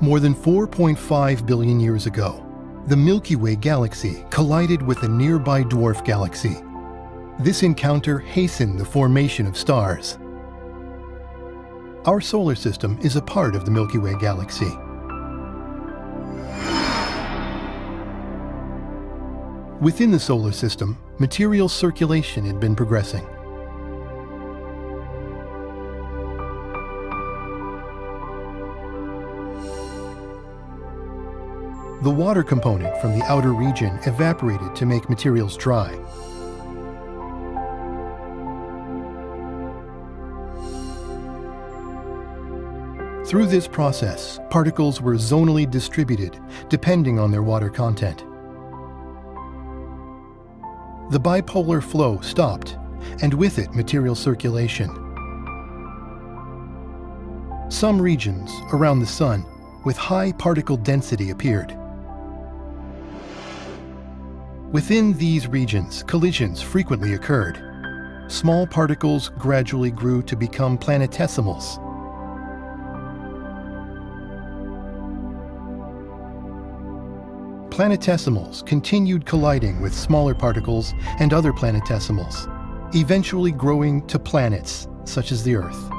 More than 4.5 billion years ago, the Milky Way galaxy collided with a nearby dwarf galaxy. This encounter hastened the formation of stars. Our solar system is a part of the Milky Way galaxy. Within the solar system, material circulation had been progressing. The water component from the outer region evaporated to make materials dry. Through this process, particles were zonally distributed depending on their water content. The bipolar flow stopped, and with it material circulation. Some regions around the Sun with high particle density appeared. Within these regions, collisions frequently occurred. Small particles gradually grew to become planetesimals. Planetesimals continued colliding with smaller particles and other planetesimals, eventually growing to planets such as the Earth.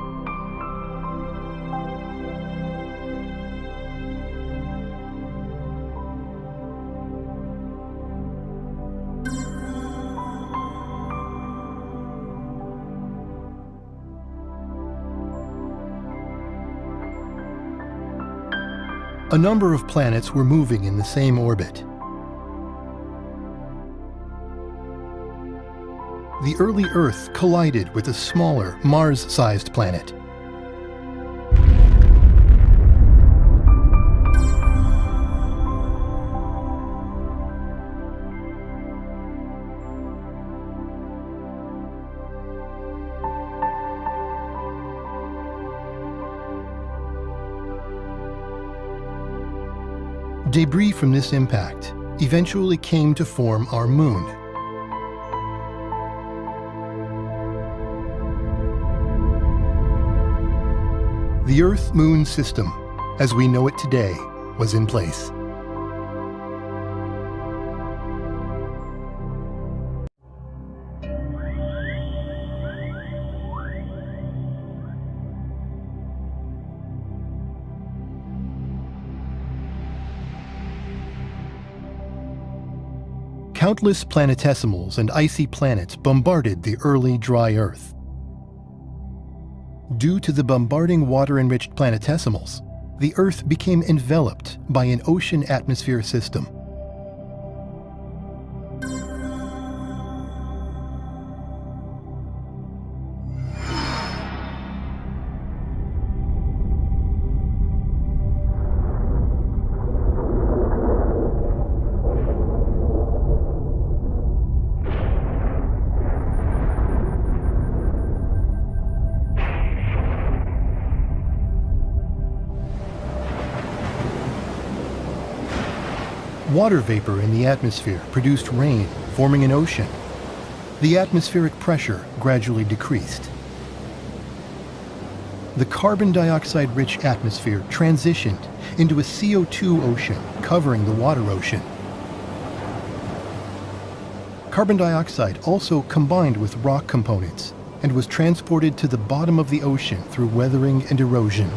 A number of planets were moving in the same orbit. The early Earth collided with a smaller, Mars-sized planet. Debris from this impact eventually came to form our Moon. The Earth-Moon system, as we know it today, was in place. Countless planetesimals and icy planets bombarded the early dry Earth. Due to the bombarding water-enriched planetesimals, the Earth became enveloped by an ocean atmosphere system. Water vapor in the atmosphere produced rain, forming an ocean. The atmospheric pressure gradually decreased. The carbon dioxide-rich atmosphere transitioned into a CO2 ocean covering the water ocean. Carbon dioxide also combined with rock components and was transported to the bottom of the ocean through weathering and erosion.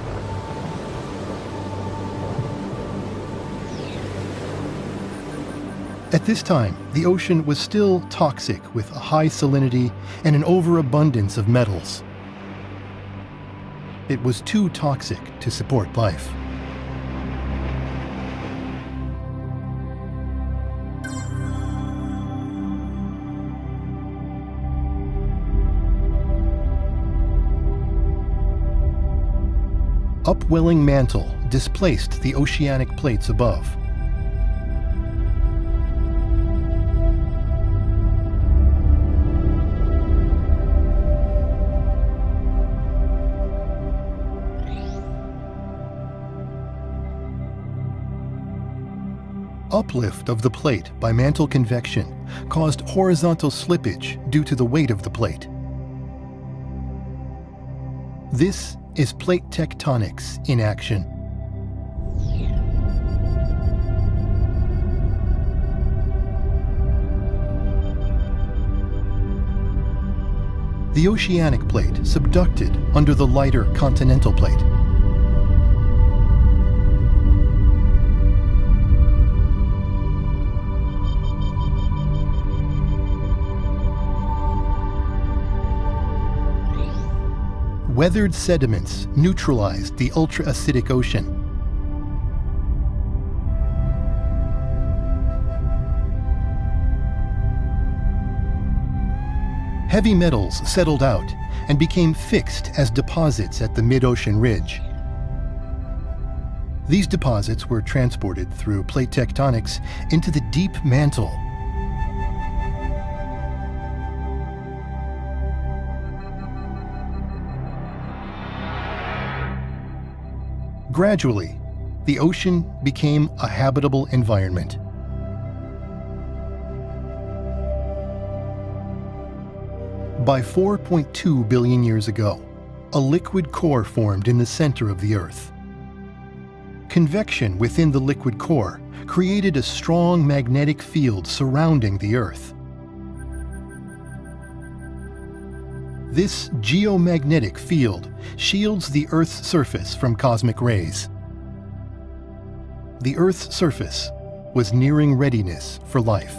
At this time, the ocean was still toxic with a high salinity and an overabundance of metals. It was too toxic to support life. Upwelling mantle displaced the oceanic plates above. Uplift of the plate by mantle convection caused horizontal slippage due to the weight of the plate. This is plate tectonics in action. The oceanic plate subducted under the lighter continental plate. Weathered sediments neutralized the ultra-acidic ocean. Heavy metals settled out and became fixed as deposits at the mid-ocean ridge. These deposits were transported through plate tectonics into the deep mantle. Gradually, the ocean became a habitable environment. By 4.2 billion years ago, a liquid core formed in the center of the Earth. Convection within the liquid core created a strong magnetic field surrounding the Earth. This geomagnetic field shields the Earth's surface from cosmic rays. The Earth's surface was nearing readiness for life.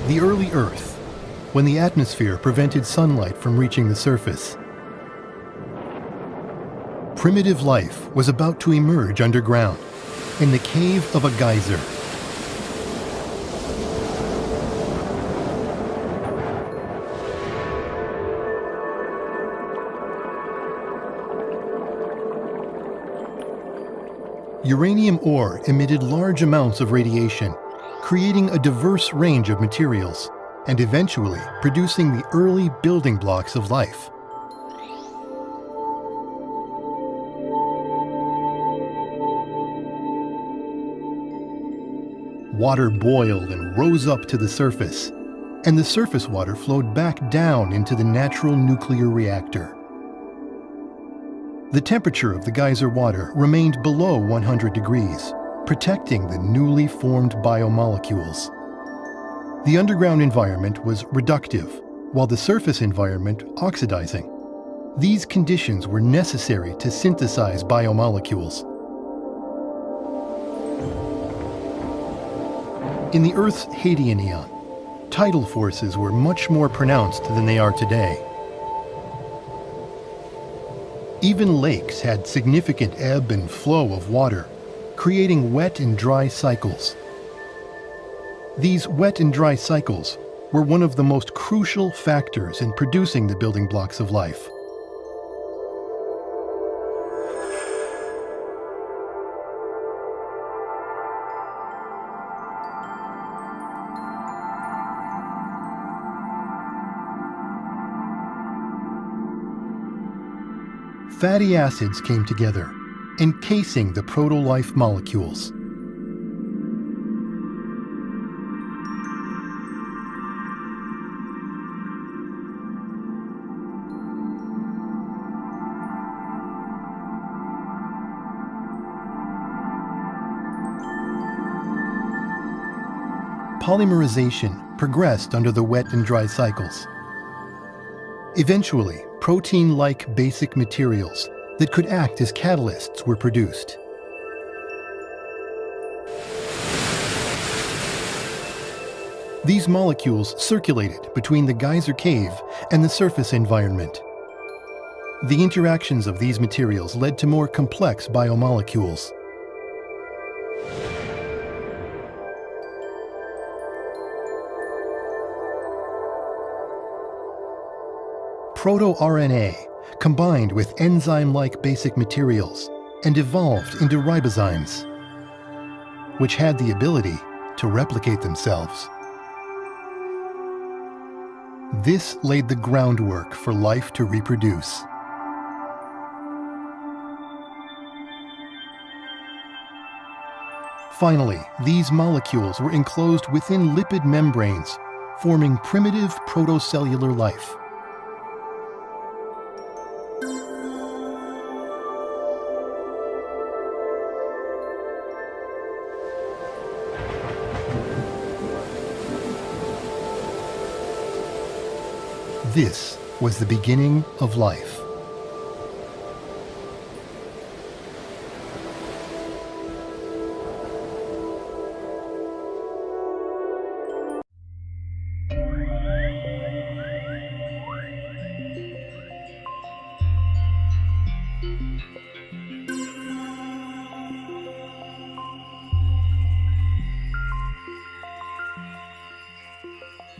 The early Earth, when the atmosphere prevented sunlight from reaching the surface. Primitive life was about to emerge underground, in the cave of a geyser. Uranium ore emitted large amounts of radiation, creating a diverse range of materials, and eventually producing the early building blocks of life. Water boiled and rose up to the surface, and the surface water flowed back down into the natural nuclear reactor. The temperature of the geyser water remained below 100 degrees, protecting the newly formed biomolecules. The underground environment was reductive, while the surface environment oxidizing. These conditions were necessary to synthesize biomolecules. In the Earth's Hadean eon, tidal forces were much more pronounced than they are today. Even lakes had significant ebb and flow of water, creating wet and dry cycles. These wet and dry cycles were one of the most crucial factors in producing the building blocks of life. Fatty acids came together, encasing the proto-life molecules. Polymerization progressed under the wet and dry cycles. Eventually, protein-like basic materials that could act as catalysts were produced. These molecules circulated between the geyser cave and the surface environment. The interactions of these materials led to more complex biomolecules. Proto-RNA combined with enzyme-like basic materials and evolved into ribozymes, which had the ability to replicate themselves. This laid the groundwork for life to reproduce. Finally, these molecules were enclosed within lipid membranes, forming primitive protocellular life. This was the beginning of life.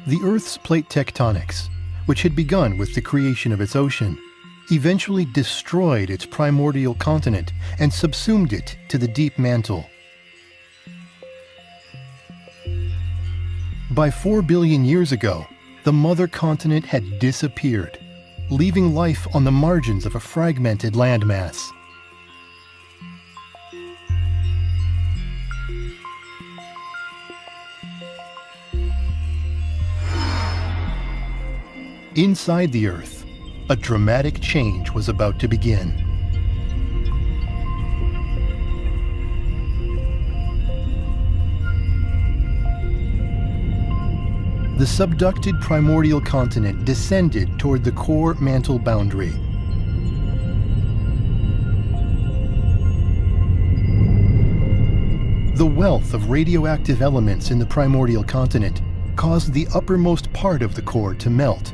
The Earth's plate tectonics, which had begun with the creation of its ocean, eventually destroyed its primordial continent and subsumed it to the deep mantle. By 4 billion years ago, the mother continent had disappeared, leaving life on the margins of a fragmented landmass. Inside the Earth, a dramatic change was about to begin. The subducted primordial continent descended toward the core mantle boundary. The wealth of radioactive elements in the primordial continent caused the uppermost part of the core to melt.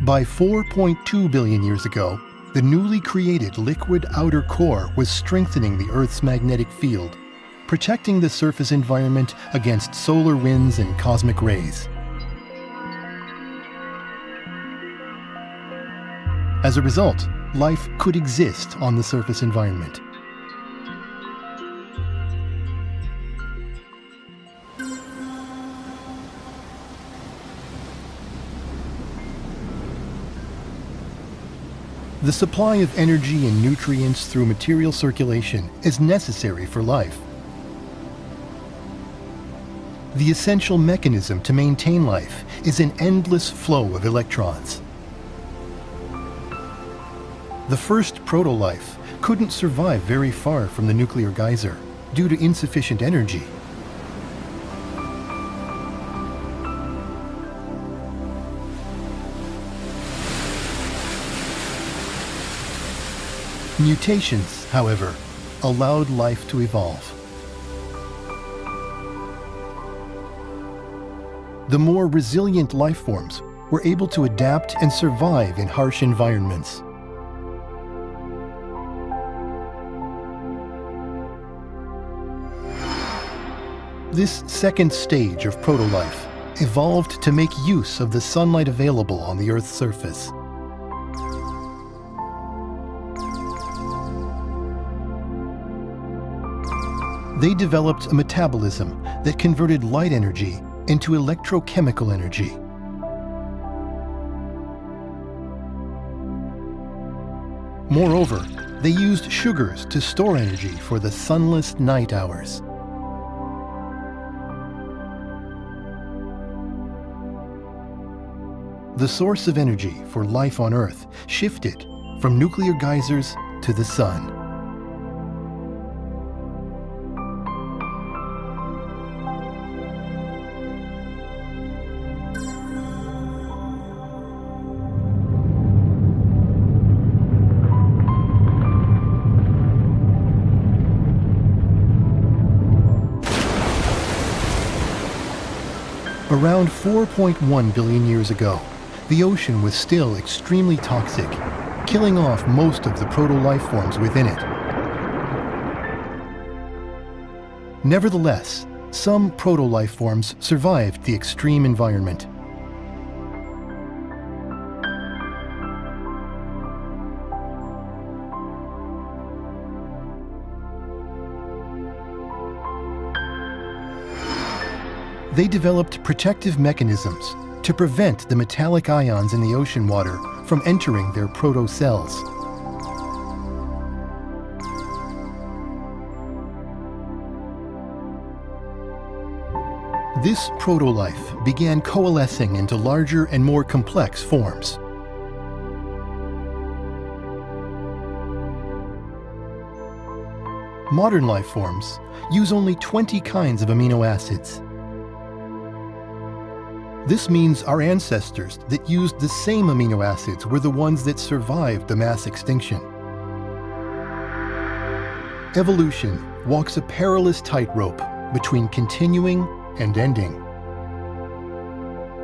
By 4.2 billion years ago, the newly created liquid outer core was strengthening the Earth's magnetic field, protecting the surface environment against solar winds and cosmic rays. As a result, life could exist on the surface environment. The supply of energy and nutrients through material circulation is necessary for life. The essential mechanism to maintain life is an endless flow of electrons. The first proto-life couldn't survive very far from the nuclear geyser due to insufficient energy. Mutations, however, allowed life to evolve. The more resilient life forms were able to adapt and survive in harsh environments. This second stage of proto-life evolved to make use of the sunlight available on the Earth's surface. They developed a metabolism that converted light energy into electrochemical energy. Moreover, they used sugars to store energy for the sunless night hours. The source of energy for life on Earth shifted from nuclear geysers to the sun. Around 4.1 billion years ago, the ocean was still extremely toxic, killing off most of the proto-life forms within it. Nevertheless, some proto-life forms survived the extreme environment. They developed protective mechanisms to prevent the metallic ions in the ocean water from entering their proto-cells. This proto-life began coalescing into larger and more complex forms. Modern life forms use only 20 kinds of amino acids. This means our ancestors that used the same amino acids were the ones that survived the mass extinction. Evolution walks a perilous tightrope between continuing and ending.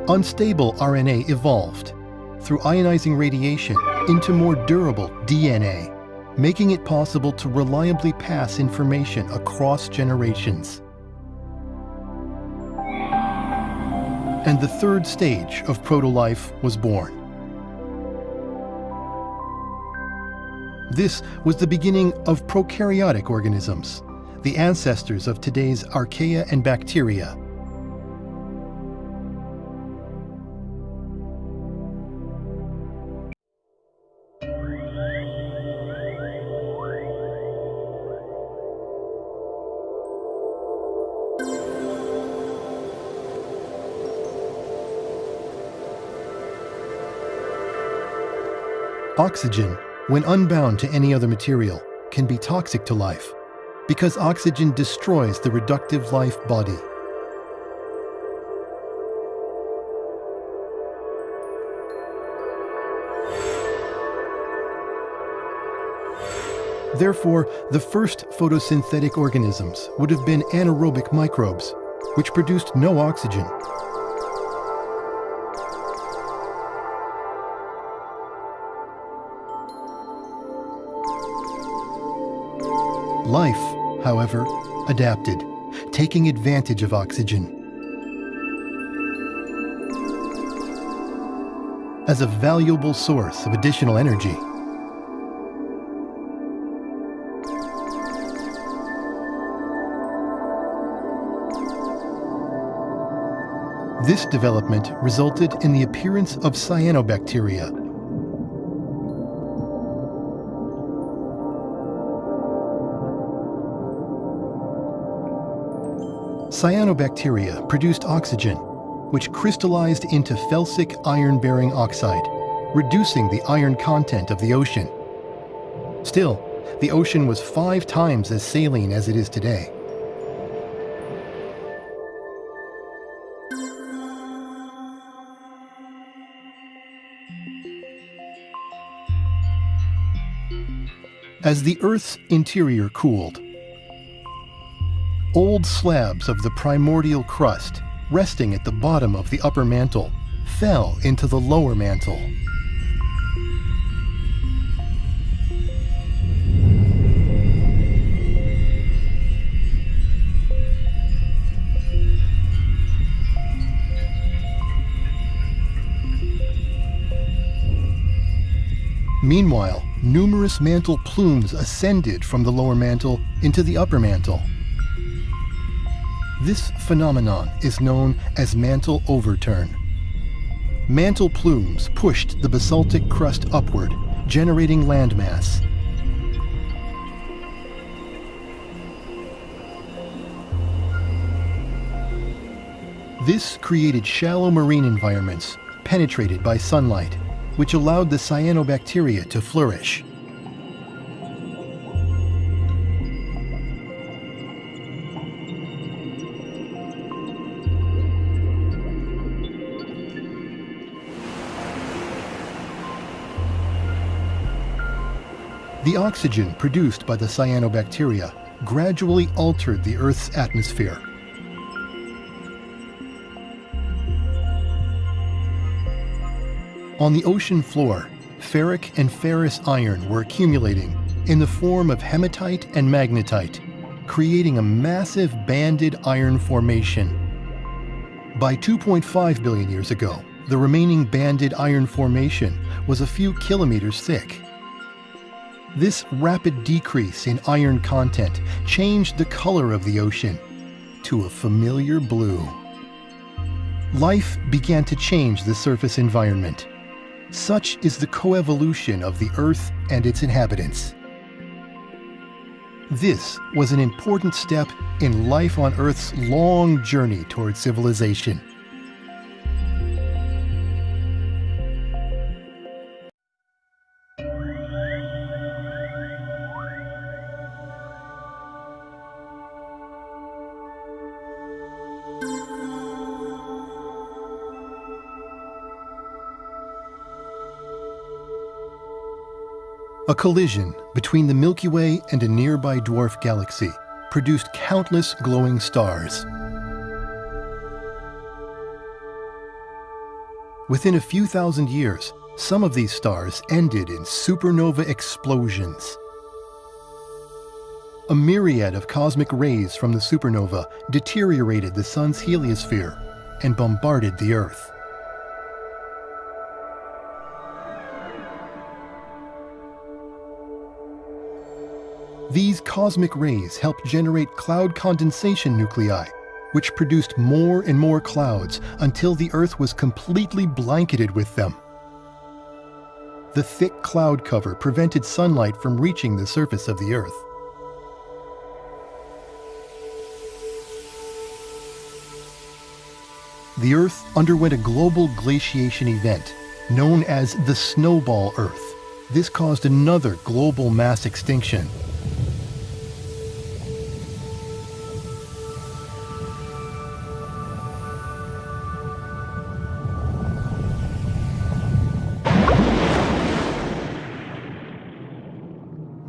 Unstable RNA evolved through ionizing radiation into more durable DNA, making it possible to reliably pass information across generations. And the third stage of proto-life was born. This was the beginning of prokaryotic organisms, the ancestors of today's archaea and bacteria. Oxygen, when unbound to any other material, can be toxic to life because oxygen destroys the reductive life body. Therefore, the first photosynthetic organisms would have been anaerobic microbes, which produced no oxygen. Life, however, adapted, taking advantage of oxygen. As a valuable source of additional energy. This development resulted in the appearance of cyanobacteria. Cyanobacteria produced oxygen, which crystallized into felsic iron-bearing oxide, reducing the iron content of the ocean. Still, the ocean was 5 times as saline as it is today. As the Earth's interior cooled, old slabs of the primordial crust, resting at the bottom of the upper mantle, fell into the lower mantle. Meanwhile, numerous mantle plumes ascended from the lower mantle into the upper mantle. This phenomenon is known as mantle overturn. Mantle plumes pushed the basaltic crust upward, generating landmass. This created shallow marine environments penetrated by sunlight, which allowed the cyanobacteria to flourish. The oxygen produced by the cyanobacteria gradually altered the Earth's atmosphere. On the ocean floor, ferric and ferrous iron were accumulating in the form of hematite and magnetite, creating a massive banded iron formation. By 2.5 billion years ago, the remaining banded iron formation was a few kilometers thick. This rapid decrease in iron content changed the color of the ocean to a familiar blue. Life began to change the surface environment. Such is the coevolution of the Earth and its inhabitants. This was an important step in life on Earth's long journey toward civilization. A collision between the Milky Way and a nearby dwarf galaxy produced countless glowing stars. Within a few thousand years, some of these stars ended in supernova explosions. A myriad of cosmic rays from the supernova deteriorated the Sun's heliosphere and bombarded the Earth. These cosmic rays helped generate cloud condensation nuclei, which produced more and more clouds until the Earth was completely blanketed with them. The thick cloud cover prevented sunlight from reaching the surface of the Earth. The Earth underwent a global glaciation event known as the Snowball Earth. This caused another global mass extinction.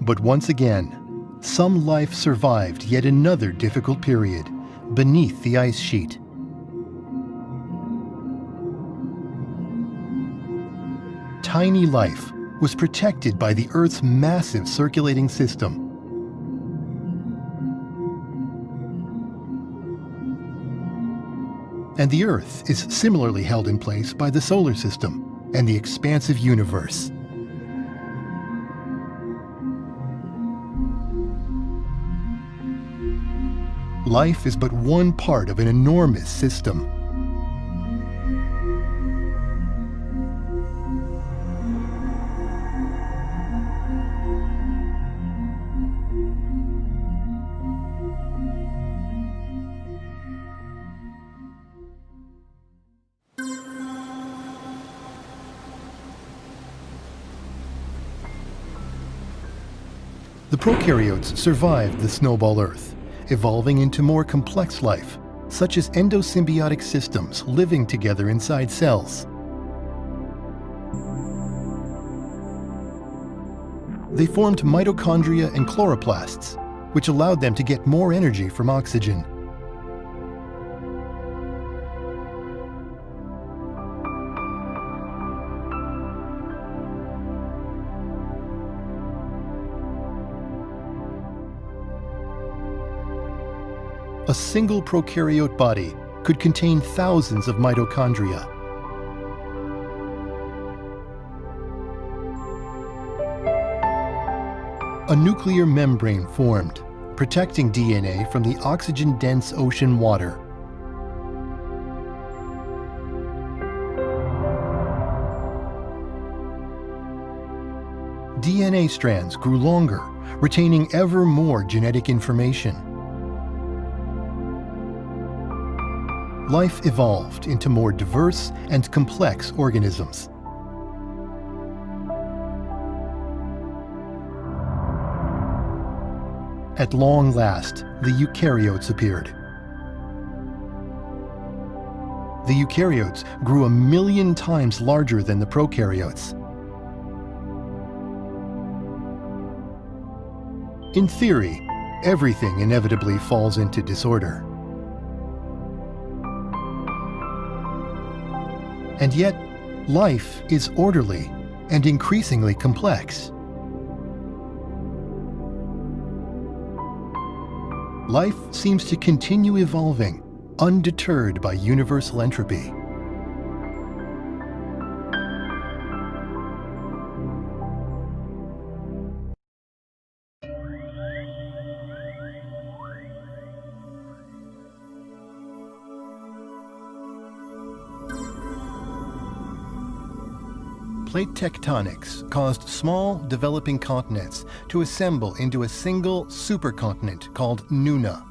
But once again, some life survived yet another difficult period beneath the ice sheet. Tiny life was protected by the Earth's massive circulating system. And the Earth is similarly held in place by the solar system and the expansive universe. Life is but one part of an enormous system. The prokaryotes survived the Snowball Earth, evolving into more complex life, such as endosymbiotic systems living together inside cells. They formed mitochondria and chloroplasts, which allowed them to get more energy from oxygen. A single prokaryote body could contain thousands of mitochondria. A nuclear membrane formed, protecting DNA from the oxygen-dense ocean water. DNA strands grew longer, retaining ever more genetic information. Life evolved into more diverse and complex organisms. At long last, the eukaryotes appeared. The eukaryotes grew 1,000,000 times larger than the prokaryotes. In theory, everything inevitably falls into disorder. And yet, life is orderly and increasingly complex. Life seems to continue evolving, undeterred by universal entropy. Plate tectonics caused small, developing continents to assemble into a single supercontinent called Nuna.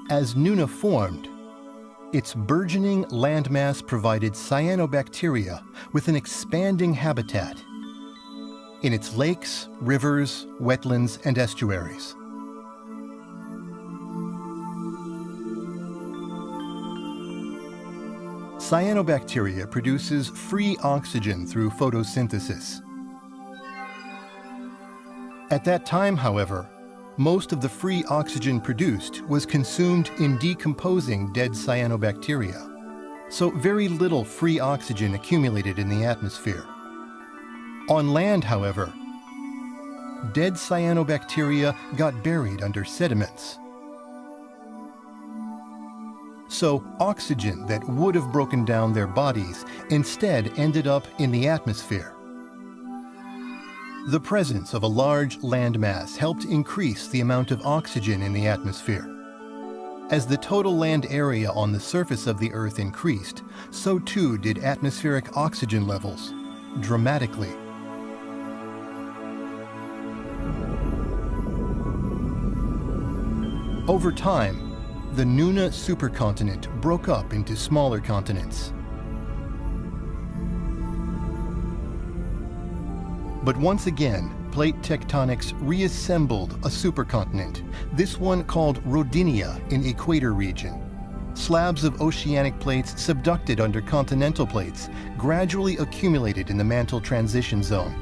As Nuna formed, its burgeoning landmass provided cyanobacteria with an expanding habitat in its lakes, rivers, wetlands, and estuaries. Cyanobacteria produces free oxygen through photosynthesis. At that time, however, most of the free oxygen produced was consumed in decomposing dead cyanobacteria, so very little free oxygen accumulated in the atmosphere. On land, however, dead cyanobacteria got buried under sediments. So oxygen that would have broken down their bodies instead ended up in the atmosphere. The presence of a large landmass helped increase the amount of oxygen in the atmosphere. As the total land area on the surface of the Earth increased, so too did atmospheric oxygen levels, dramatically. Over time, the Nuna supercontinent broke up into smaller continents. But once again, plate tectonics reassembled a supercontinent, this one called Rodinia in Equator region. Slabs of oceanic plates subducted under continental plates gradually accumulated in the mantle transition zone.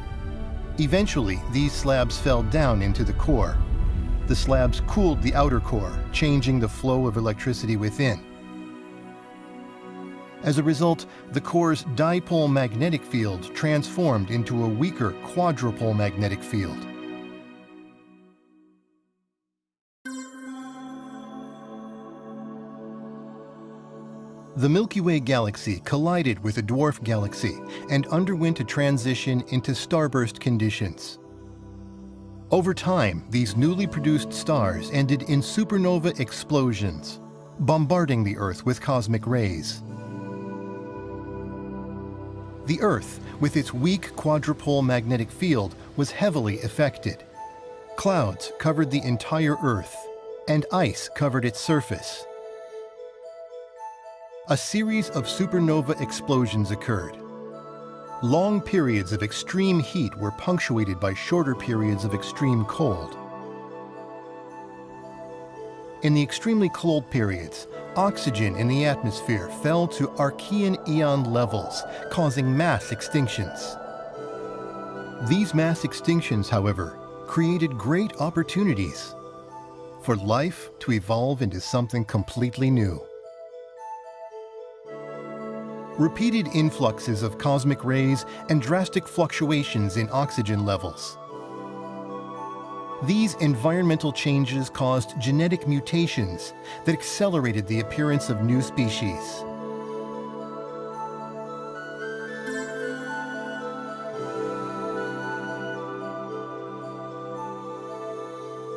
Eventually, these slabs fell down into the core. The slabs cooled the outer core, changing the flow of electricity within. As a result, the core's dipole magnetic field transformed into a weaker quadrupole magnetic field. The Milky Way galaxy collided with a dwarf galaxy and underwent a transition into starburst conditions. Over time, these newly produced stars ended in supernova explosions, bombarding the Earth with cosmic rays. The Earth, with its weak quadrupole magnetic field, was heavily affected. Clouds covered the entire Earth, and ice covered its surface. A series of supernova explosions occurred. Long periods of extreme heat were punctuated by shorter periods of extreme cold. In the extremely cold periods, oxygen in the atmosphere fell to Archean eon levels, causing mass extinctions. These mass extinctions, however, created great opportunities for life to evolve into something completely new. Repeated influxes of cosmic rays and drastic fluctuations in oxygen levels. These environmental changes caused genetic mutations that accelerated the appearance of new species.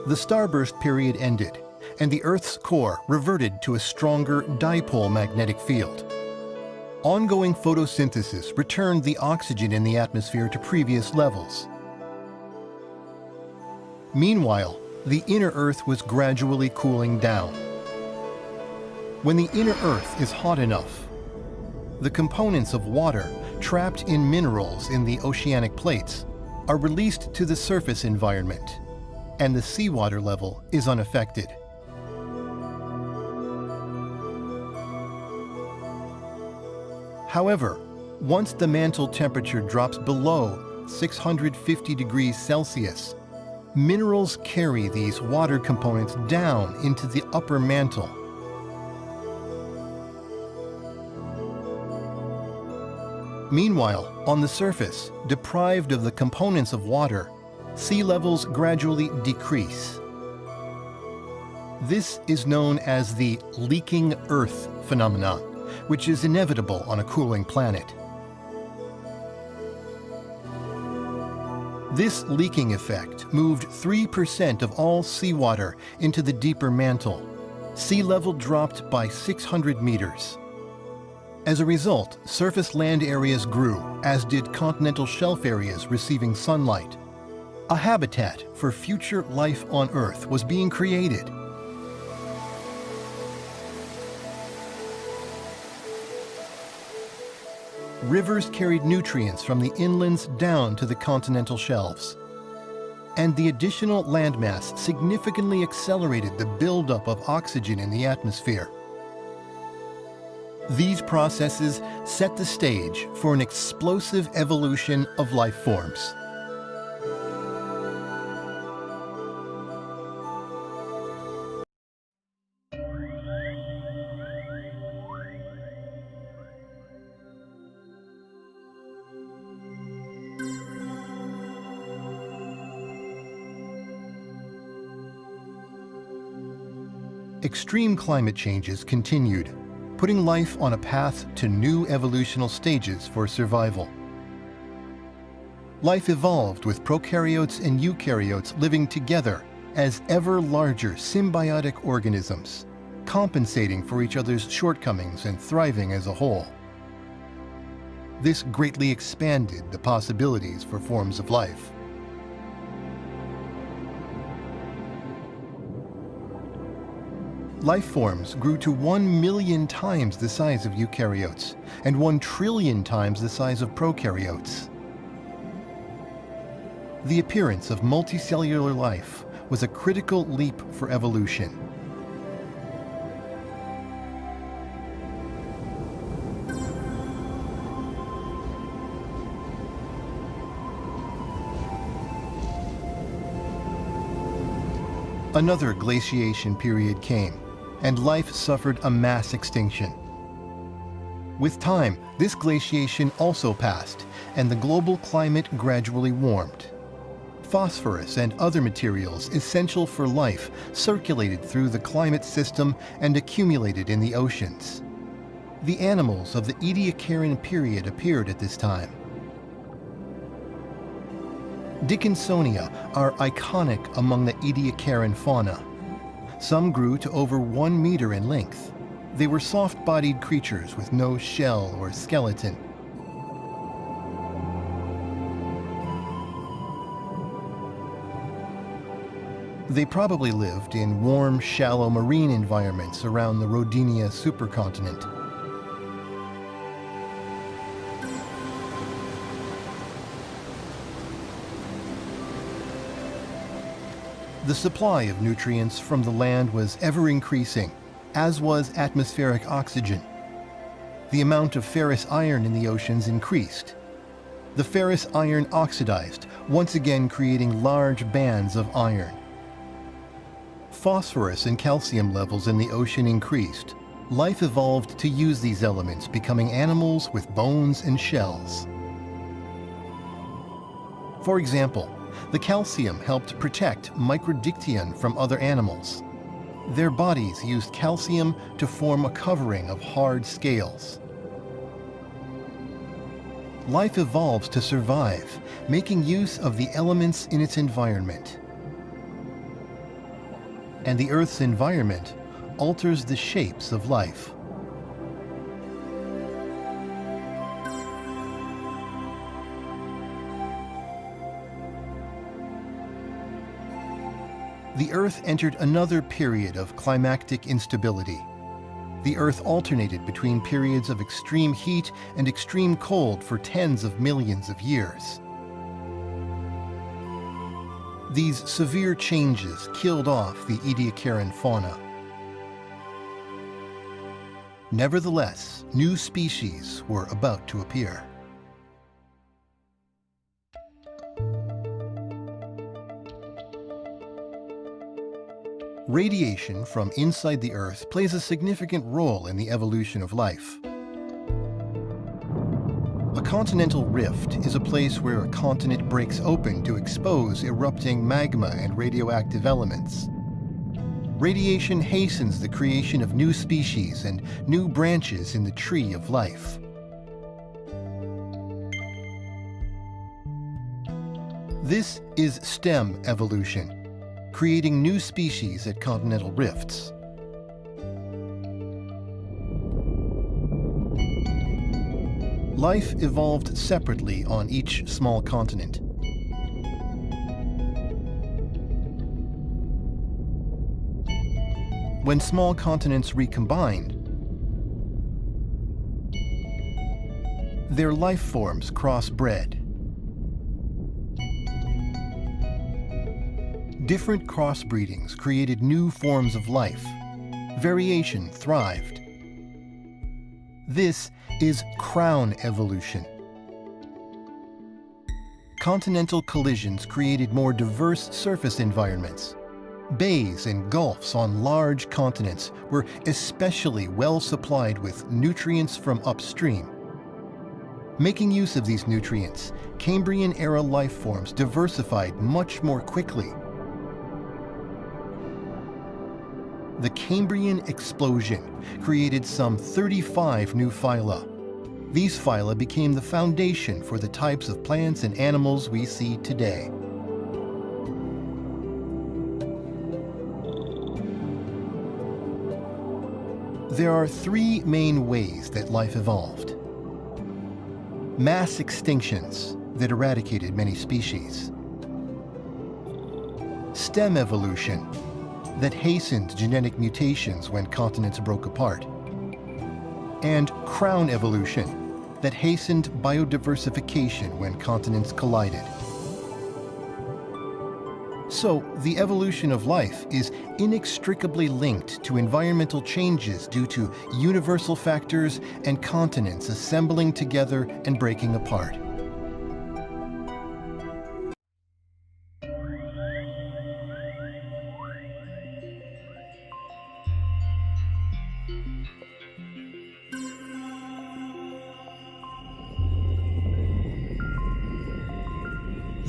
The starburst period ended, and the Earth's core reverted to a stronger dipole magnetic field. Ongoing photosynthesis returned the oxygen in the atmosphere to previous levels. Meanwhile, the inner Earth was gradually cooling down. When the inner Earth is hot enough, the components of water trapped in minerals in the oceanic plates are released to the surface environment, and the seawater level is unaffected. However, once the mantle temperature drops below 650 degrees Celsius, minerals carry these water components down into the upper mantle. Meanwhile, on the surface, deprived of the components of water, sea levels gradually decrease. This is known as the leaking Earth phenomenon, which is inevitable on a cooling planet. This leaking effect moved 3% of all seawater into the deeper mantle. Sea level dropped by 600 meters. As a result, surface land areas grew, as did continental shelf areas receiving sunlight. A habitat for future life on Earth was being created. Rivers carried nutrients from the inlands down to the continental shelves. And the additional landmass significantly accelerated the buildup of oxygen in the atmosphere. These processes set the stage for an explosive evolution of life forms. Extreme climate changes continued, putting life on a path to new evolutional stages for survival. Life evolved with prokaryotes and eukaryotes living together as ever larger symbiotic organisms, compensating for each other's shortcomings and thriving as a whole. This greatly expanded the possibilities for forms of life. Life forms grew to 1 million times the size of eukaryotes and 1 trillion times the size of prokaryotes. The appearance of multicellular life was a critical leap for evolution. Another glaciation period came, and life suffered a mass extinction. With time, this glaciation also passed, and the global climate gradually warmed. Phosphorus and other materials essential for life circulated through the climate system and accumulated in the oceans. The animals of the Ediacaran period appeared at this time. Dickinsonia are iconic among the Ediacaran fauna. Some grew to over 1 meter in length. They were soft-bodied creatures with no shell or skeleton. They probably lived in warm, shallow marine environments around the Rodinia supercontinent. The supply of nutrients from the land was ever increasing, as was atmospheric oxygen. The amount of ferrous iron in the oceans increased. The ferrous iron oxidized, once again creating large bands of iron. Phosphorus and calcium levels in the ocean increased. Life evolved to use these elements, becoming animals with bones and shells. For example, the calcium helped protect Microdictyon from other animals. Their bodies used calcium to form a covering of hard scales. Life evolves to survive, making use of the elements in its environment. And the Earth's environment alters the shapes of life. The Earth entered another period of climactic instability. The Earth alternated between periods of extreme heat and extreme cold for tens of millions of years. These severe changes killed off the Ediacaran fauna. Nevertheless, new species were about to appear. Radiation from inside the Earth plays a significant role in the evolution of life. A continental rift is a place where a continent breaks open to expose erupting magma and radioactive elements. Radiation hastens the creation of new species and new branches in the tree of life. This is STEM evolution, creating new species at continental rifts. life evolved separately on each small continent. When small continents recombined, their life forms crossbred. Different crossbreedings created new forms of life. Variation thrived. This is crown evolution. Continental collisions created more diverse surface environments. Bays and gulfs on large continents were especially well supplied with nutrients from upstream. Making use of these nutrients, Cambrian-era life forms diversified much more quickly. The Cambrian explosion created some 35 new phyla. These phyla became the foundation for the types of plants and animals we see today. There are three main ways that life evolved. Mass extinctions that eradicated many species. Stem evolution that hastened genetic mutations when continents broke apart. And crown evolution that hastened biodiversification when continents collided. So, the evolution of life is inextricably linked to environmental changes due to universal factors and continents assembling together and breaking apart.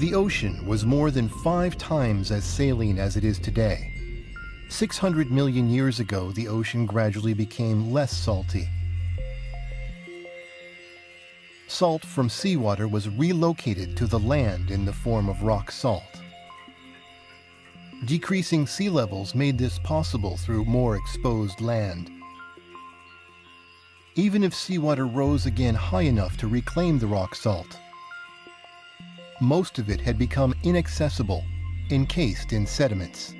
The ocean was more than 5 times as saline as it is today. 600 million years ago, the ocean gradually became less salty. Salt from seawater was relocated to the land in the form of rock salt. Decreasing sea levels made this possible through more exposed land. Even if seawater rose again high enough to reclaim the rock salt, most of it had become inaccessible, encased in sediments.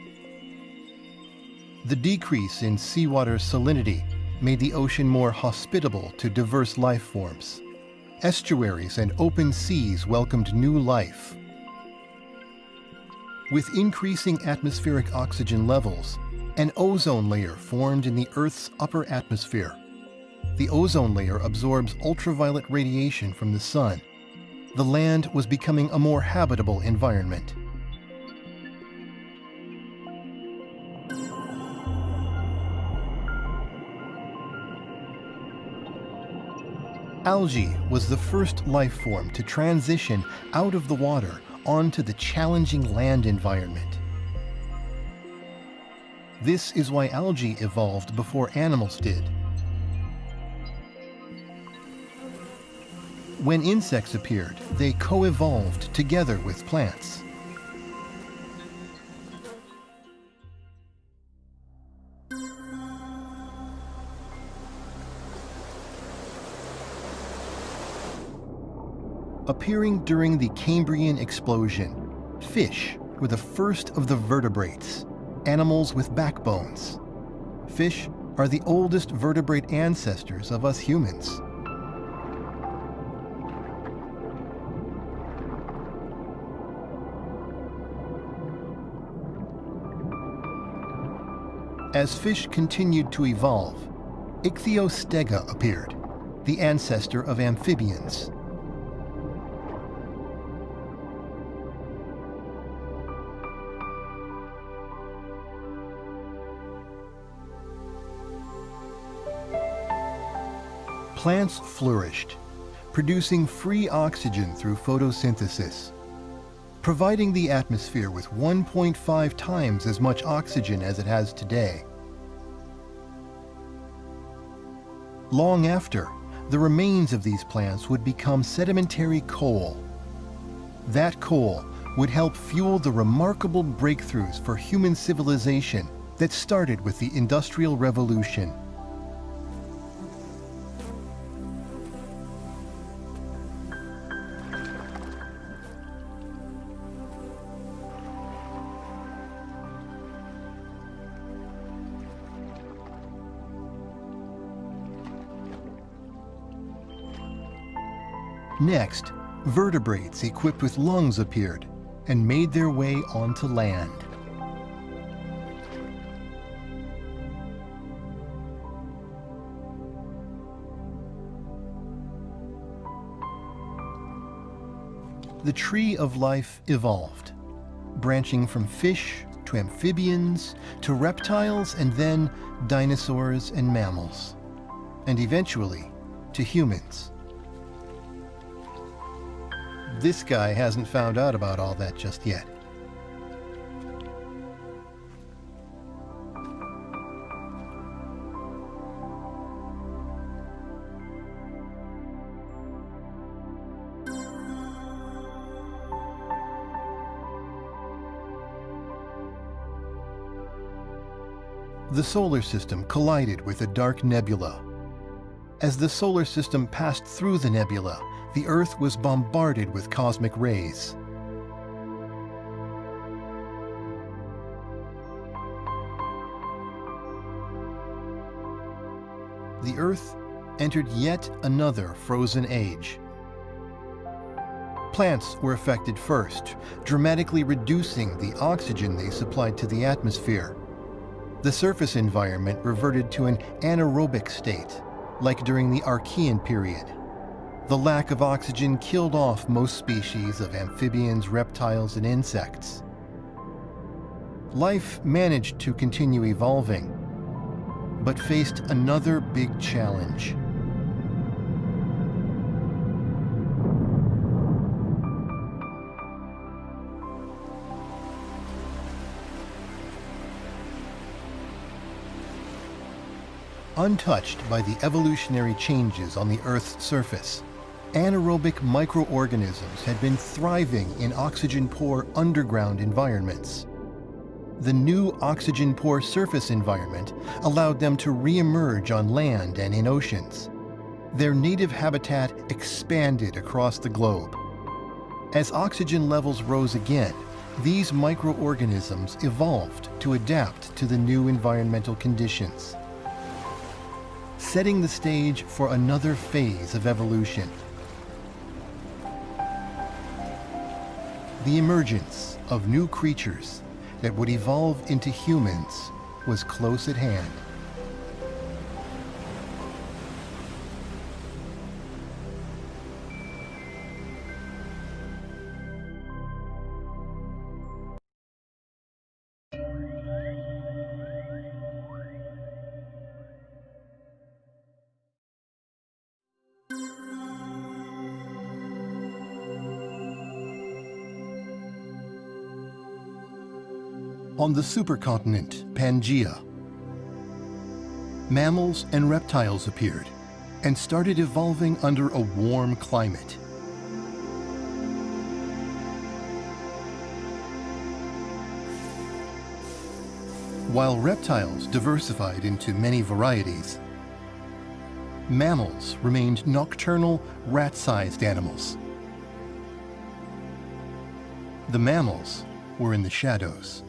The decrease in seawater salinity made the ocean more hospitable to diverse life forms. Estuaries and open seas welcomed new life. With increasing atmospheric oxygen levels, an ozone layer formed in the Earth's upper atmosphere. The ozone layer absorbs ultraviolet radiation from the sun. The land was becoming a more habitable environment. Algae was the first life form to transition out of the water onto the challenging land environment. This is why algae evolved before animals did. When insects appeared, they co-evolved together with plants. Appearing during the Cambrian explosion, fish were the first of the vertebrates, animals with backbones. Fish are the oldest vertebrate ancestors of us humans. As fish continued to evolve, Ichthyostega appeared, the ancestor of amphibians. Plants flourished, producing free oxygen through photosynthesis, providing the atmosphere with 1.5 times as much oxygen as it has today. Long after, the remains of these plants would become sedimentary coal. That coal would help fuel the remarkable breakthroughs for human civilization that started with the Industrial Revolution. Next, vertebrates equipped with lungs appeared and made their way onto land. The tree of life evolved, branching from fish to amphibians to reptiles and then dinosaurs and mammals, and eventually to humans. This guy hasn't found out about all that just yet. The solar system collided with a dark nebula. As the solar system passed through the nebula, the Earth was bombarded with cosmic rays. The Earth entered yet another frozen age. Plants were affected first, dramatically reducing the oxygen they supplied to the atmosphere. The surface environment reverted to an anaerobic state, like during the Archean period. The lack of oxygen killed off most species of amphibians, reptiles, and insects. Life managed to continue evolving, but faced another big challenge. Untouched by the evolutionary changes on the Earth's surface, anaerobic microorganisms had been thriving in oxygen-poor underground environments. The new oxygen-poor surface environment allowed them to re-emerge on land and in oceans. Their native habitat expanded across the globe. As oxygen levels rose again, these microorganisms evolved to adapt to the new environmental conditions, setting the stage for another phase of evolution. The emergence of new creatures that would evolve into humans was close at hand. On the supercontinent Pangaea, mammals and reptiles appeared and started evolving under a warm climate. While reptiles diversified into many varieties, mammals remained nocturnal, rat-sized animals. The mammals were in the shadows.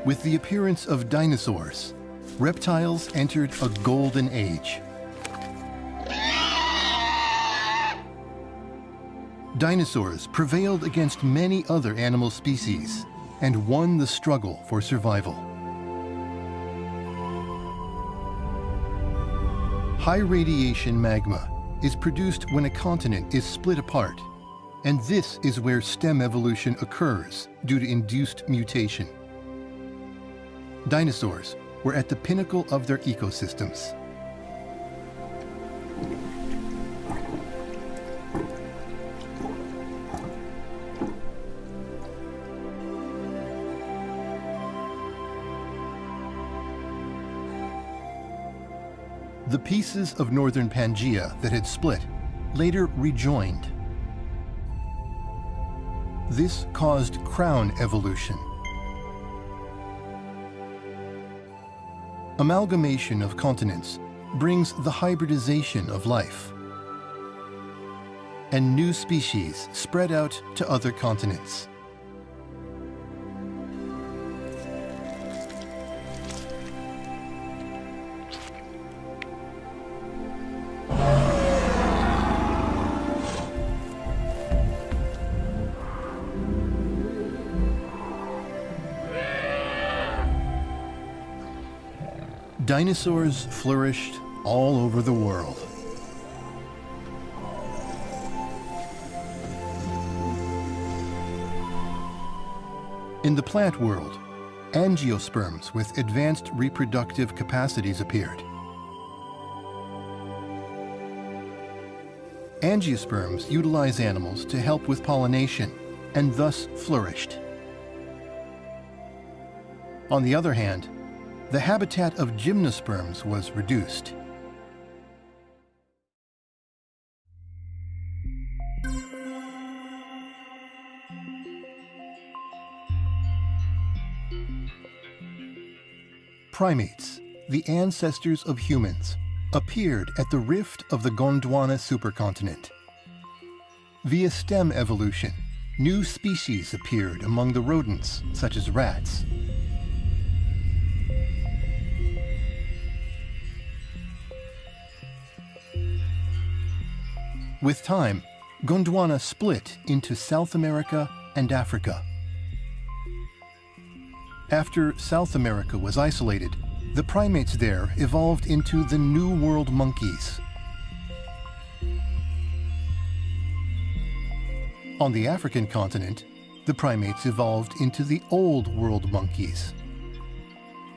With the appearance of dinosaurs, reptiles entered a golden age. Dinosaurs prevailed against many other animal species and won the struggle for survival. High radiation magma is produced when a continent is split apart, and this is where stem evolution occurs due to induced mutation. Dinosaurs were at the pinnacle of their ecosystems. The pieces of northern Pangaea that had split later rejoined. This caused crown evolution. Amalgamation of continents brings the hybridization of life, and new species spread out to other continents. Dinosaurs flourished all over the world. In the plant world, angiosperms with advanced reproductive capacities appeared. Angiosperms utilize animals to help with pollination and thus flourished. On the other hand, the habitat of gymnosperms was reduced. Primates, the ancestors of humans, appeared at the rift of the Gondwana supercontinent. Via stem evolution, new species appeared among the rodents, such as rats. With time, Gondwana split into South America and Africa. After South America was isolated, the primates there evolved into the New World monkeys. On the African continent, the primates evolved into the Old World monkeys.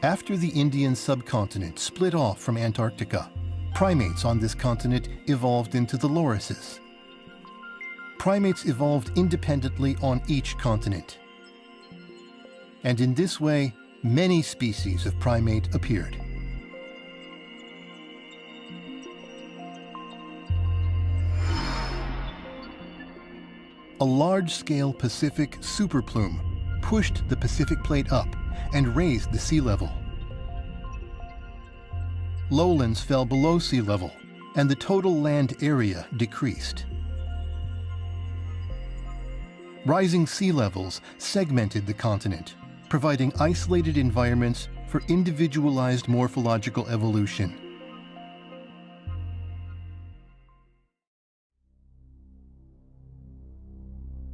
After the Indian subcontinent split off from Antarctica, primates on this continent evolved into the lorises. Primates evolved independently on each continent. And in this way, many species of primate appeared. A large-scale Pacific superplume pushed the Pacific plate up and raised the sea level. Lowlands fell below sea level, and the total land area decreased. Rising sea levels segmented the continent, providing isolated environments for individualized morphological evolution.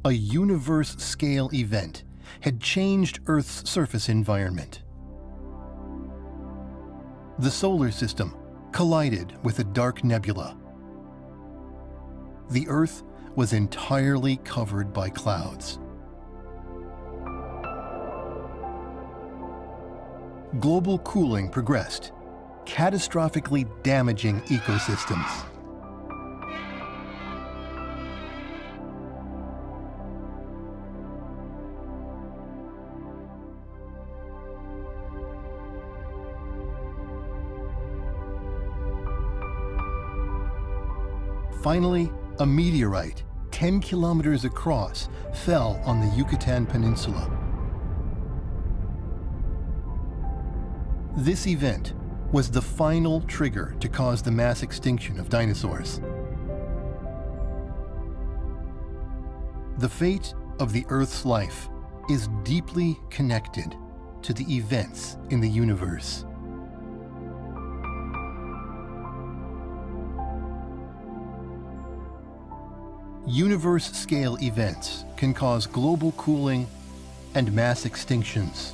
A universe-scale event had changed Earth's surface environment. The solar system collided with a dark nebula. The Earth was entirely covered by clouds. Global cooling progressed, catastrophically damaging ecosystems. Finally, a meteorite 10 kilometers across fell on the Yucatan Peninsula. This event was the final trigger to cause the mass extinction of dinosaurs. The fate of the Earth's life is deeply connected to the events in the universe. Universe-scale events can cause global cooling and mass extinctions.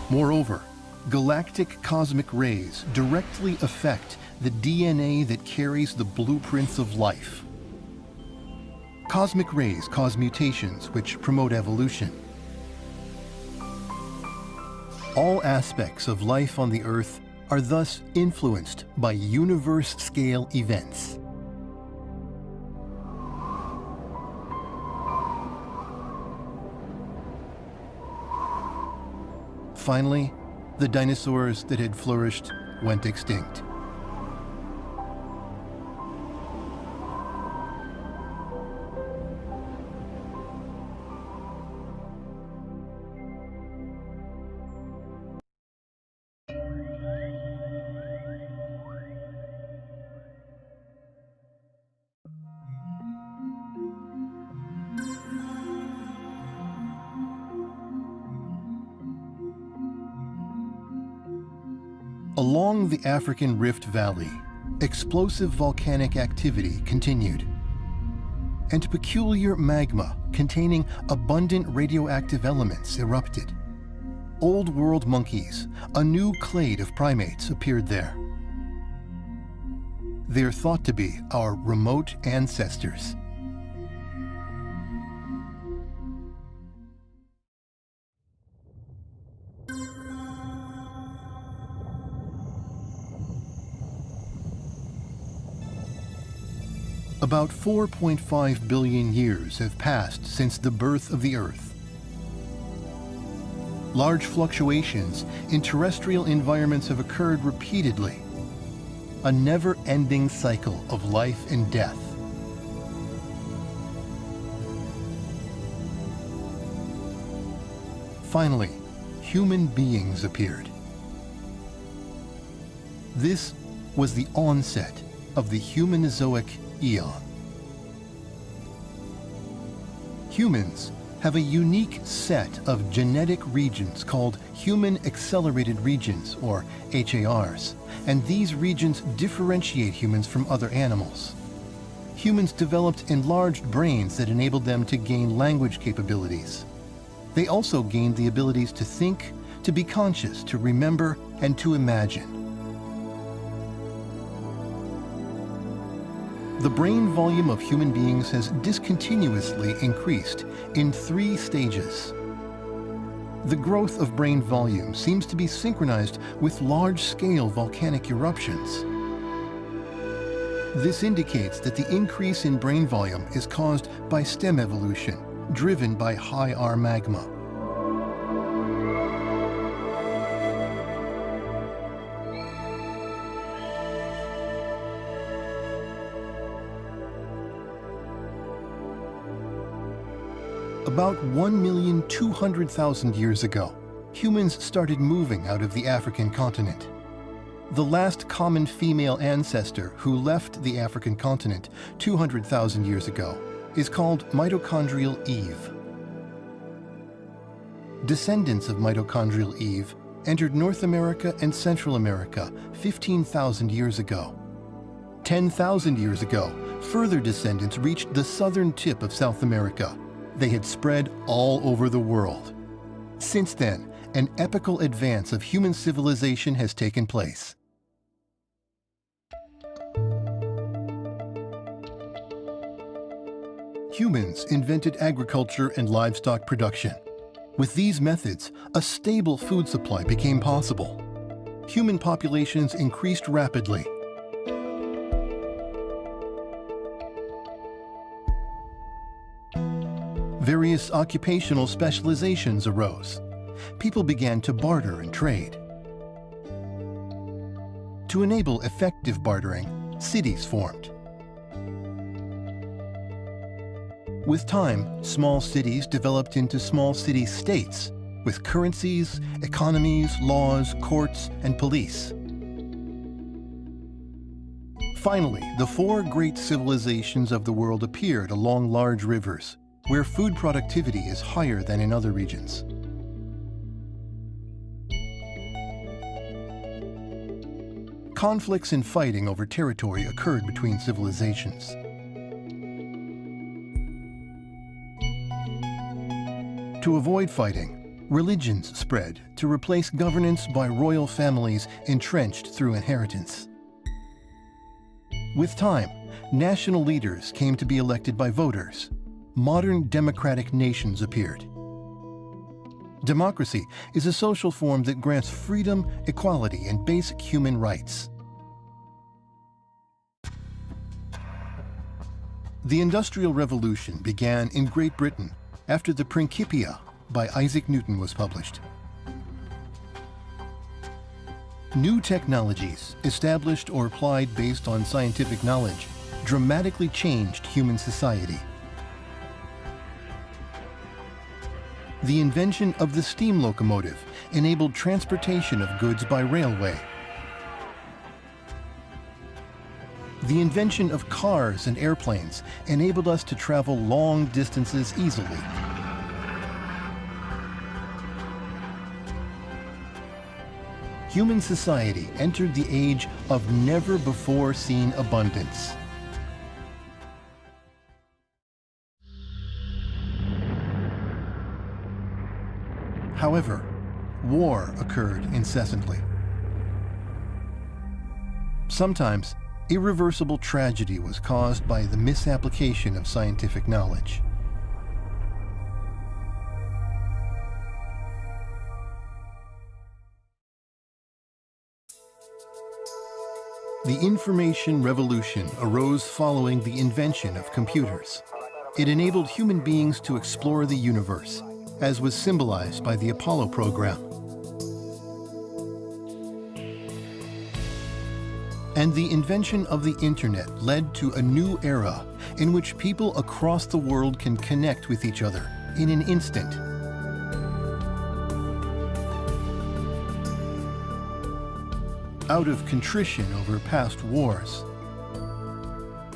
Moreover, galactic cosmic rays directly affect the DNA that carries the blueprints of life. Cosmic rays cause mutations which promote evolution. All aspects of life on the Earth are thus influenced by universe-scale events. Finally, the dinosaurs that had flourished went extinct. Along the African Rift Valley, explosive volcanic activity continued. and peculiar magma containing abundant radioactive elements erupted. Old world monkeys, a new clade of primates, appeared there. They are thought to be our remote ancestors. About 4.5 billion years have passed since the birth of the Earth. Large fluctuations in terrestrial environments have occurred repeatedly, a never-ending cycle of life and death. Finally, human beings appeared. This was the onset of the Humanozoic Eon. Humans have a unique set of genetic regions called human accelerated regions, or HARs, and these regions differentiate humans from other animals. Humans developed enlarged brains that enabled them to gain language capabilities. They also gained the abilities to think, to be conscious, to remember, and to imagine. The brain volume of human beings has discontinuously increased in 3 stages. The growth of brain volume seems to be synchronized with large-scale volcanic eruptions. This indicates that the increase in brain volume is caused by stem evolution, driven by high R magma. About 1,200,000 years ago, humans started moving out of the African continent. The last common female ancestor who left the African continent 200,000 years ago is called mitochondrial Eve. Descendants of mitochondrial Eve entered North America and Central America 15,000 years ago. 10,000 years ago, further descendants reached the southern tip of South America. They had spread all over the world. Since then, an epochal advance of human civilization has taken place. Humans invented agriculture and livestock production. With these methods, a stable food supply became possible. Human populations increased rapidly. Various occupational specializations arose. People began to barter and trade. To enable effective bartering, cities formed. With time, small cities developed into small city-states, with currencies, economies, laws, courts, and police. Finally, the 4 great civilizations of the world appeared along large rivers, where food productivity is higher than in other regions. Conflicts and fighting over territory occurred between civilizations. To avoid fighting, religions spread to replace governance by royal families entrenched through inheritance. With time, national leaders came to be elected by voters. Modern democratic nations appeared. Democracy is a social form that grants freedom, equality, and basic human rights. The Industrial Revolution began in Great Britain after the Principia by Isaac Newton was published. New technologies, established or applied based on scientific knowledge, dramatically changed human society. The invention of the steam locomotive enabled transportation of goods by railway. The invention of cars and airplanes enabled us to travel long distances easily. Human society entered the age of never-before-seen abundance. However, war occurred incessantly. Sometimes, irreversible tragedy was caused by the misapplication of scientific knowledge. The information revolution arose following the invention of computers. It enabled human beings to explore the universe, as was symbolized by the Apollo program. And the invention of the internet led to a new era in which people across the world can connect with each other in an instant. Out of contrition over past wars,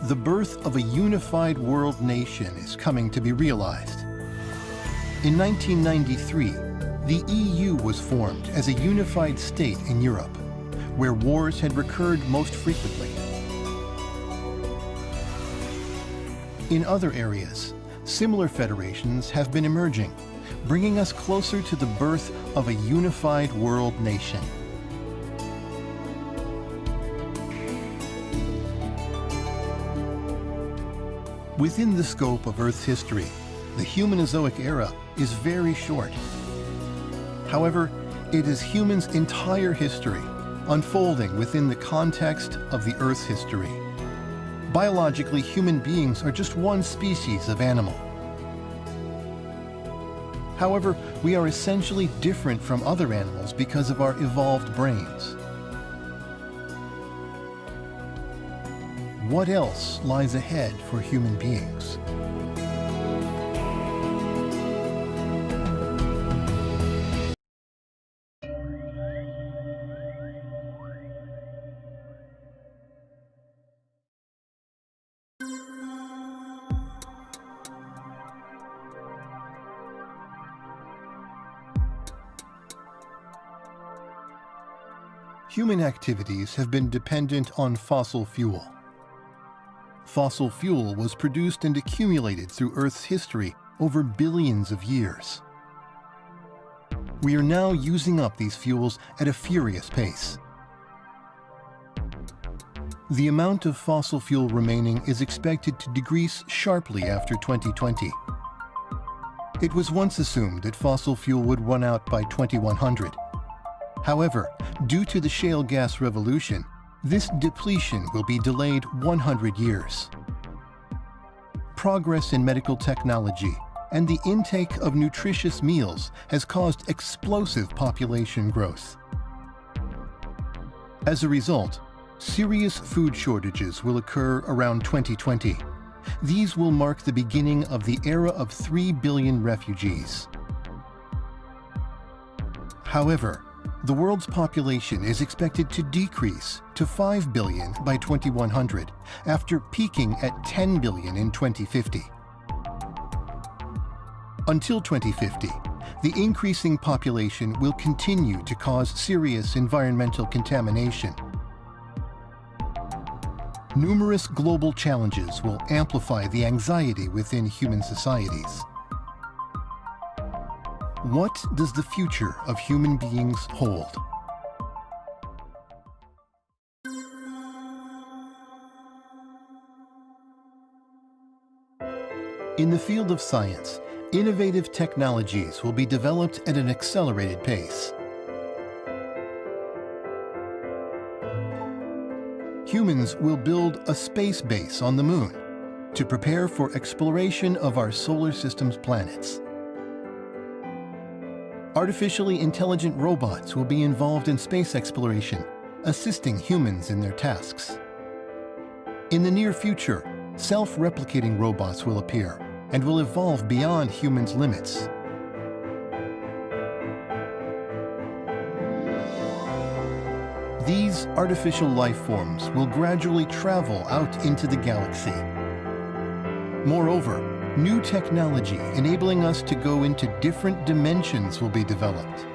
the birth of a unified world nation is coming to be realized. In 1993, the EU was formed as a unified state in Europe, where wars had recurred most frequently. In other areas, similar federations have been emerging, bringing us closer to the birth of a unified world nation. Within the scope of Earth's history, the Humanozoic era is very short. However, it is humans' entire history, unfolding within the context of the Earth's history. Biologically, human beings are just one species of animal. However, we are essentially different from other animals because of our evolved brains. What else lies ahead for human beings? Human activities have been dependent on fossil fuel. Fossil fuel was produced and accumulated through Earth's history over billions of years. We are now using up these fuels at a furious pace. The amount of fossil fuel remaining is expected to decrease sharply after 2020. It was once assumed that fossil fuel would run out by 2100. However, due to the shale gas revolution, this depletion will be delayed 100 years. Progress in medical technology and the intake of nutritious meals has caused explosive population growth. As a result, serious food shortages will occur around 2020. These will mark the beginning of the era of 3 billion refugees. However, the world's population is expected to decrease to 5 billion by 2100, after peaking at 10 billion in 2050. Until 2050, the increasing population will continue to cause serious environmental contamination. Numerous global challenges will amplify the anxiety within human societies. What does the future of human beings hold? In the field of science, innovative technologies will be developed at an accelerated pace. Humans will build a space base on the Moon to prepare for exploration of our solar system's planets. Artificially intelligent robots will be involved in space exploration, assisting humans in their tasks. In the near future, self-replicating robots will appear and will evolve beyond humans' limits. These artificial life forms will gradually travel out into the galaxy. Moreover, new technology enabling us to go into different dimensions will be developed.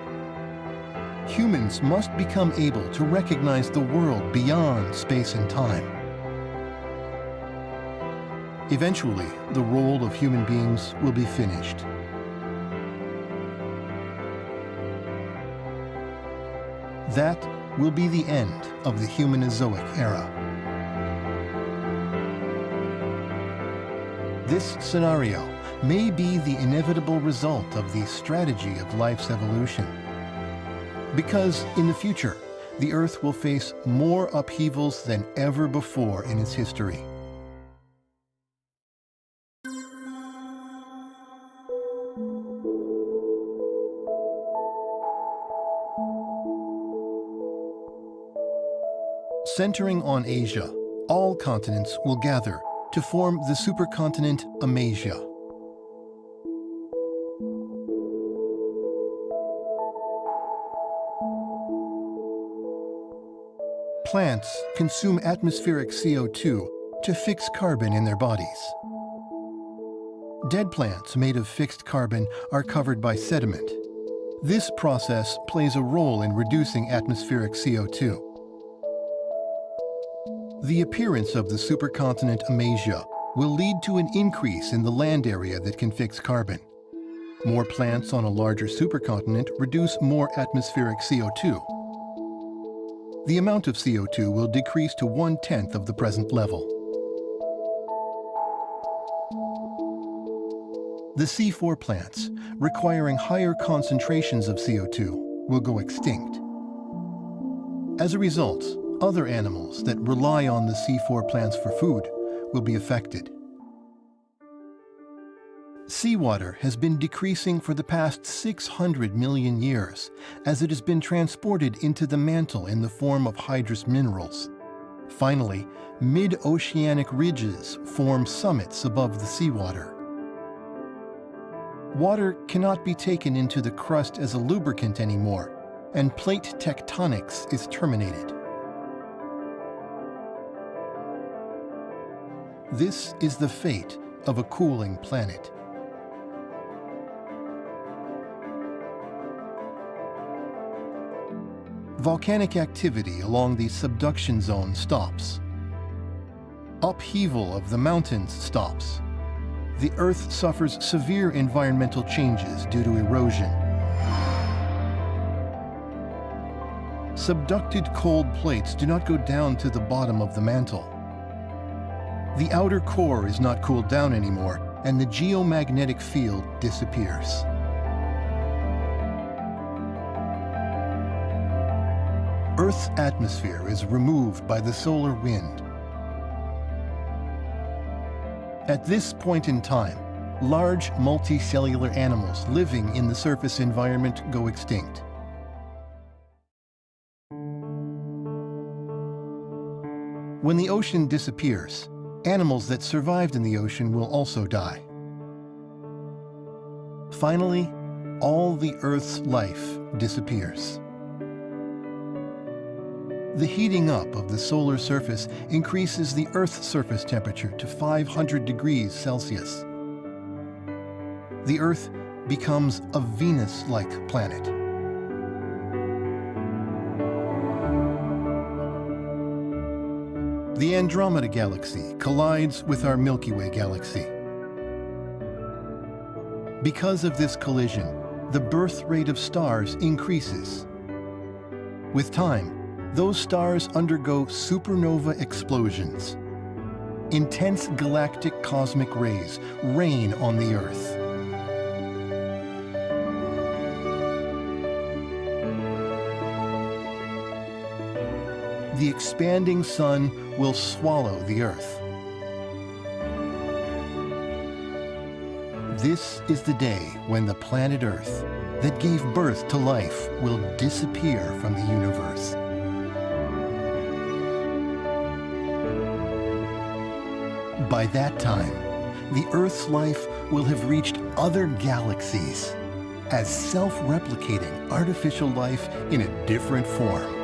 Humans must become able to recognize the world beyond space and time. Eventually, the role of human beings will be finished. That will be the end of the Humanozoic era. This scenario may be the inevitable result of the strategy of life's evolution. Because in the future, the Earth will face more upheavals than ever before in its history. Centering on Asia, all continents will gather to form the supercontinent Amasia. Plants consume atmospheric CO2 to fix carbon in their bodies. Dead plants made of fixed carbon are covered by sediment. This process plays a role in reducing atmospheric CO2. The appearance of the supercontinent Amasia will lead to an increase in the land area that can fix carbon. More plants on a larger supercontinent reduce more atmospheric CO2. The amount of CO2 will decrease to 1/10 of the present level. The C4 plants, requiring higher concentrations of CO2, will go extinct. As a result, other animals that rely on the C4 plants for food will be affected. Seawater has been decreasing for the past 600 million years as it has been transported into the mantle in the form of hydrous minerals. Finally, mid-oceanic ridges form summits above the seawater. Water cannot be taken into the crust as a lubricant anymore, and plate tectonics is terminated. This is the fate of a cooling planet. Volcanic activity along the subduction zone stops. Upheaval of the mountains stops. The Earth suffers severe environmental changes due to erosion. Subducted cold plates do not go down to the bottom of the mantle. The outer core is not cooled down anymore, and the geomagnetic field disappears. Earth's atmosphere is removed by the solar wind. At this point in time, large multicellular animals living in the surface environment go extinct. When the ocean disappears, animals that survived in the ocean will also die. Finally, all the Earth's life disappears. The heating up of the solar surface increases the Earth's surface temperature to 500 degrees Celsius. The Earth becomes a Venus-like planet. The Andromeda Galaxy collides with our Milky Way galaxy. Because of this collision, the birth rate of stars increases. With time, those stars undergo supernova explosions. Intense galactic cosmic rays rain on the Earth. The expanding sun will swallow the Earth. This is the day when the planet Earth, that gave birth to life, will disappear from the universe. By that time, the Earth's life will have reached other galaxies as self-replicating artificial life in a different form.